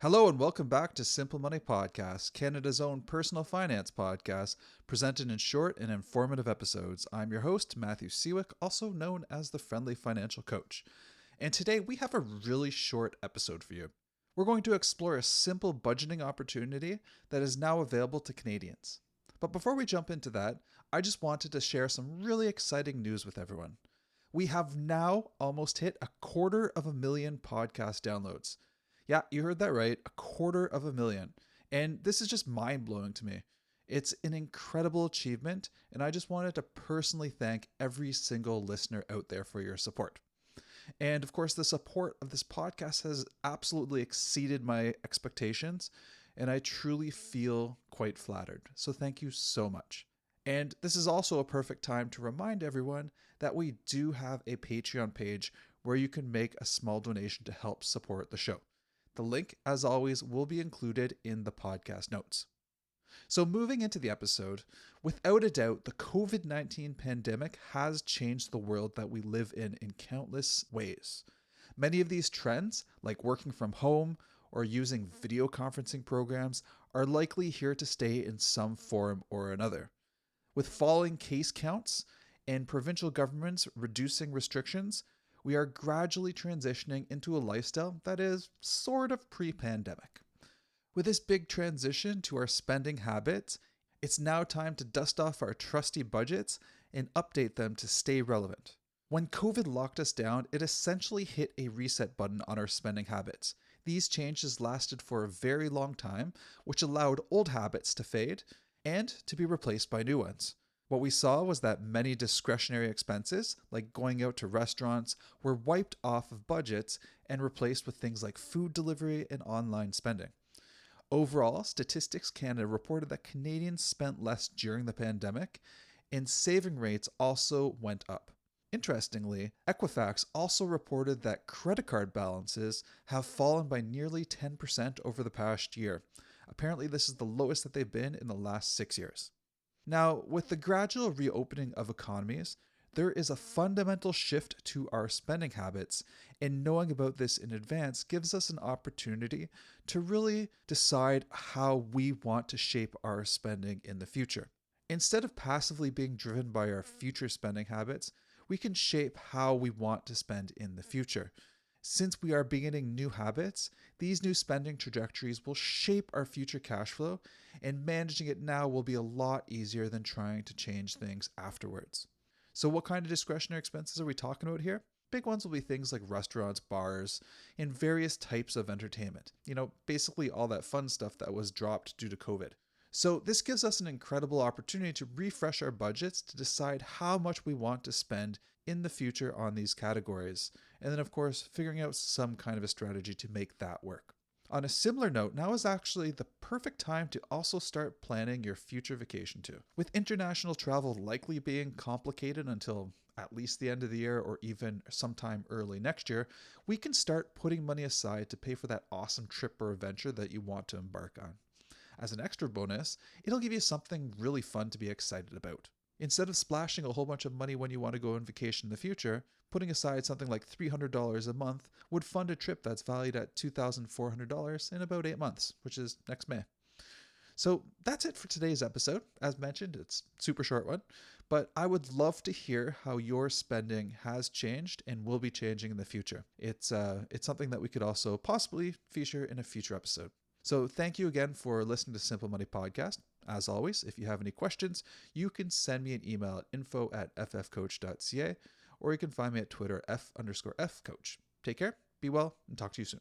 Hello and welcome back to Simple Money Podcast, Canada's own personal finance podcast, presented in short and informative episodes. I'm your host, Matthew Seawick, also known as the Friendly Financial Coach. And today we have a really short episode for you. We're going to explore a simple budgeting opportunity that is now available to Canadians. But before we jump into that, I just wanted to share some really exciting news with everyone. We have now almost hit 250,000 podcast downloads. Yeah, you heard that right, 250,000. And this is just mind-blowing to me. It's an incredible achievement, and I just wanted to personally thank every single listener out there for your support. And of course, the support of this podcast has absolutely exceeded my expectations, and I truly feel quite flattered. So thank you so much. And this is also a perfect time to remind everyone that we do have a Patreon page where you can make a small donation to help support the show. The link, as always, will be included in the podcast notes. So moving into the episode, without a doubt, the COVID-19 pandemic has changed the world that we live in countless ways. Many of these trends, like working from home or using video conferencing programs, are likely here to stay in some form or another. With falling case counts and provincial governments reducing restrictions, we are gradually transitioning into a lifestyle that is sort of pre-pandemic. With this big transition to our spending habits, it's now time to dust off our trusty budgets and update them to stay relevant. When COVID locked us down, it essentially hit a reset button on our spending habits. These changes lasted for a very long time, which allowed old habits to fade and to be replaced by new ones. What we saw was that many discretionary expenses, like going out to restaurants, were wiped off of budgets and replaced with things like food delivery and online spending. Overall, Statistics Canada reported that Canadians spent less during the pandemic, and saving rates also went up. Interestingly, Equifax also reported that credit card balances have fallen by nearly 10% over the past year. Apparently, this is the lowest that they've been in the last 6 years. Now, with the gradual reopening of economies, there is a fundamental shift to our spending habits, and knowing about this in advance gives us an opportunity to really decide how we want to shape our spending in the future. Instead of passively being driven by our future spending habits, we can shape how we want to spend in the future. Since we are beginning new habits, these new spending trajectories will shape our future cash flow, and managing it now will be a lot easier than trying to change things afterwards. So what kind of discretionary expenses are we talking about here? Big ones will be things like restaurants, bars, and various types of entertainment. Basically all that fun stuff that was dropped due to COVID. So this gives us an incredible opportunity to refresh our budgets to decide how much we want to spend in the future on these categories. And then of course, figuring out some kind of a strategy to make that work. On a similar note, now is actually the perfect time to also start planning your future vacation too. With international travel likely being complicated until at least the end of the year or even sometime early next year, we can start putting money aside to pay for that awesome trip or adventure that you want to embark on. As an extra bonus, it'll give you something really fun to be excited about. Instead of splashing a whole bunch of money when you want to go on vacation in the future, putting aside something like $300 a month would fund a trip that's valued at $2,400 in about 8 months, which is next May. So that's it for today's episode. As mentioned, it's a super short one, but I would love to hear how your spending has changed and will be changing in the future. It's something that we could also possibly feature in a future episode. So thank you again for listening to Simple Money Podcast. As always, if you have any questions, you can send me an email at info@ffcoach.ca, or you can find me at Twitter @f_fcoach. Take care, be well, and talk to you soon.